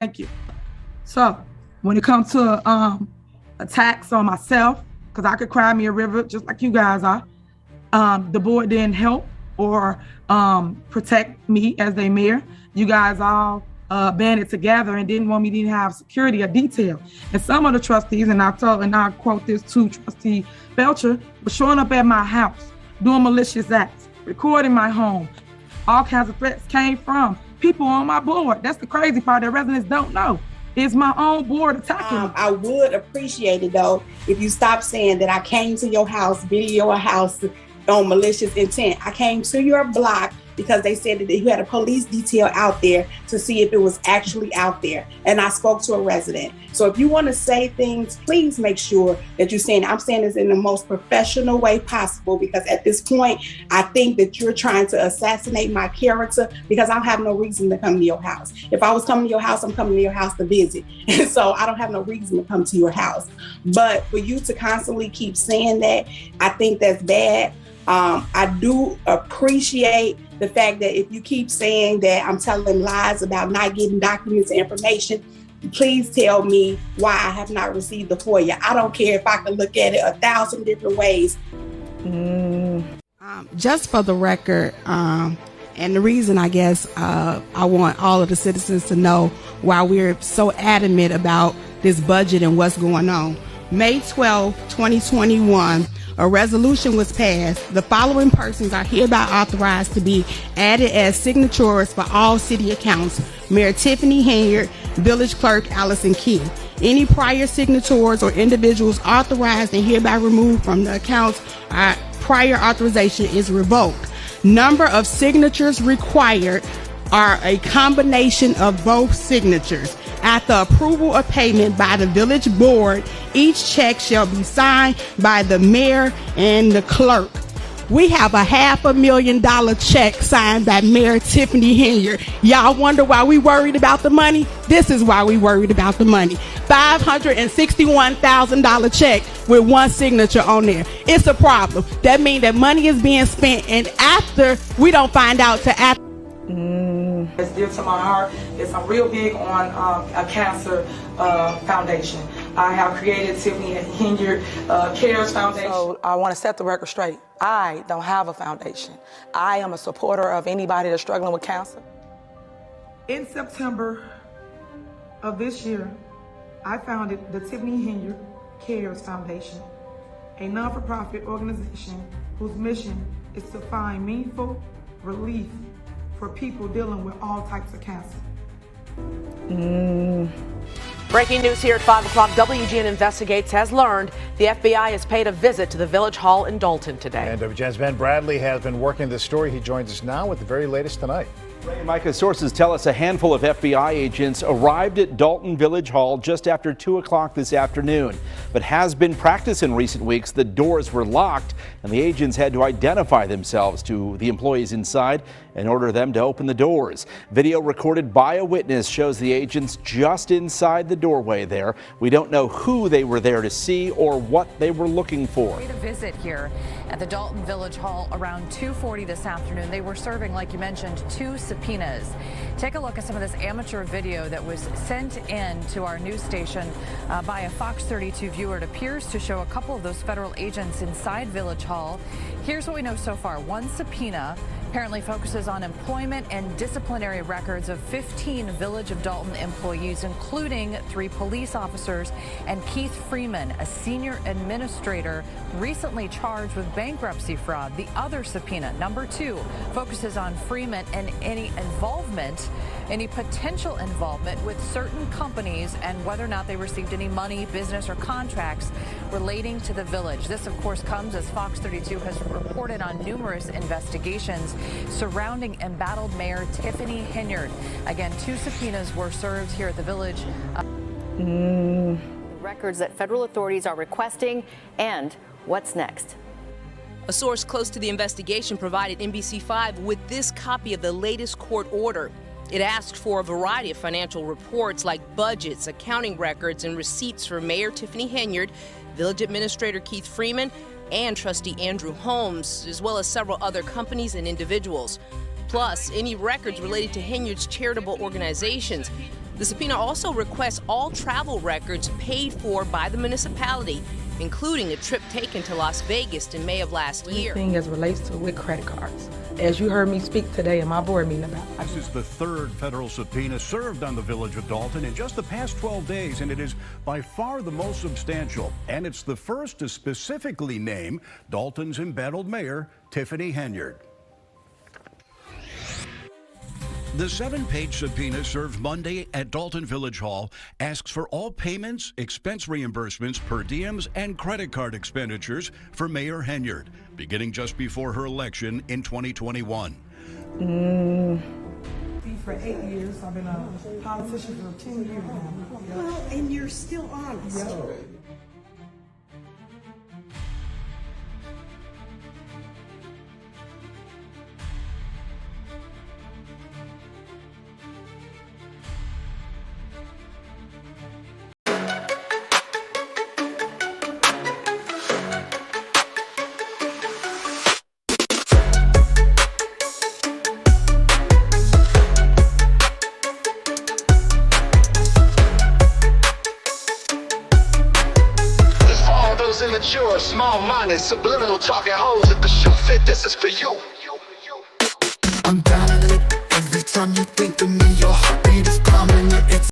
Thank you. So when it comes to attacks on myself, because I could cry me a river just like you guys are, the board didn't help or protect me as their mayor. You guys all banded together and didn't want me to have security or detail. And some of the trustees, and I quote this to Trustee Belcher, were showing up at my house, doing malicious acts, recording my home. All kinds of threats came from people on my board. That's the crazy part that residents don't know. It's my own board attacking me. I would appreciate it though if you stop saying that I came to your house, video a house on malicious intent. I came to your block because they said that you had a police detail out there to see if it was actually out there. And I spoke to a resident. So if you want to say things, please make sure that you're saying, I'm saying this in the most professional way possible, because at this point, I think that you're trying to assassinate my character because I have no reason to come to your house. If I was coming to your house, I'm coming to your house to visit. And so I don't have no reason to come to your house. But for you to constantly keep saying that, I think that's bad. I do appreciate the fact that if you keep saying that I'm telling lies about not getting documents and information, please tell me why I have not received the FOIA. I don't care if I can look at it 1,000 different ways. Just for the record, and the reason I guess I want all of the citizens to know why we're so adamant about this budget and what's going on. May 12, 2021, a resolution was passed. The following persons are hereby authorized to be added as signatories for all city accounts: Mayor Tiffany Henyard, Village Clerk Allison Key. Any prior signatories or individuals authorized and hereby removed from the accounts, prior authorization is revoked. Number of signatures required are a combination of both signatures. After approval of payment by the village board, each check shall be signed by the mayor and the clerk. We have a $500,000 check signed by Mayor Tiffany Henyard. Y'all wonder why we worried about the money? This is why we worried about the money. $561,000 check with one signature on there. It's a problem. That means that money is being spent, and after we don't find out to after. It's dear to my heart. I'm real big on a cancer foundation. I have created Tiffany Henyard Cares Foundation. So I want to set the record straight. I don't have a foundation. I am a supporter of anybody that's struggling with cancer. In September of this year, I founded the Tiffany Henyard Cares Foundation, a non-for-profit organization whose mission is to find meaningful relief for people dealing with all types of cancer. Breaking news here at 5 o'clock. WGN Investigates has learned the FBI has paid a visit to the Village Hall in Dalton today. And WGN's Ben Bradley has been working this story. He joins us now with the very latest tonight. Ray and Micah, sources tell us a handful of FBI agents arrived at Dalton Village Hall just after 2 o'clock this afternoon. But has been practice in recent weeks. The doors were locked and the agents had to identify themselves to the employees inside and order them to open the doors. Video recorded by a witness shows the agents just inside the doorway there. We don't know who they were there to see or what they were looking for. A visit here at the Dalton Village Hall around 2:40 this afternoon. They were serving, like you mentioned, 2 subpoenas. Take a look at some of this amateur video that was sent in to our news station by a Fox 32 viewer. It appears to show a couple of those federal agents inside Village Hall. Here's what we know so far. One subpoena apparently focuses on employment and disciplinary records of 15 Village of Dalton employees, including 3 police officers and Keith Freeman, a senior administrator recently charged with bankruptcy fraud. The other subpoena, number 2, focuses on Freeman and any potential involvement with certain companies and whether or not they received any money, business, or contracts relating to the village. This, of course, comes as Fox 32 has reported on numerous investigations surrounding embattled Mayor Tiffany Henyard. Again, 2 subpoenas were served here at the village. Records that federal authorities are requesting, and what's next? A source close to the investigation provided NBC5 with this copy of the latest court order. It asked for a variety of financial reports like budgets, accounting records, and receipts for Mayor Tiffany Henyard, Village Administrator Keith Freeman, and Trustee Andrew Holmes, as well as several other companies and individuals. Plus, any records related to Henyard's charitable organizations. The subpoena also requests all travel records paid for by the municipality, including a trip taken to Las Vegas in May of last year. Anything as relates to with credit cards, as you heard me speak today in my board meeting about. This is the third federal subpoena served on the Village of Dalton in just the past 12 days, and it is by far the most substantial. And it's the first to specifically name Dalton's embattled mayor, Tiffany Henyard. The 7-page subpoena served Monday at Dalton Village Hall asks for all payments, expense reimbursements, per diems, and credit card expenditures for Mayor Henyard, beginning just before her election in 2021. For 8 years, I've been a politician for 10 years now. Well, and you're still honest. Yeah. Immature, small-minded, subliminal talking hoes. If the shoe fit, this is for you. I'm down every time you think of me. Your heartbeat is pounding. It's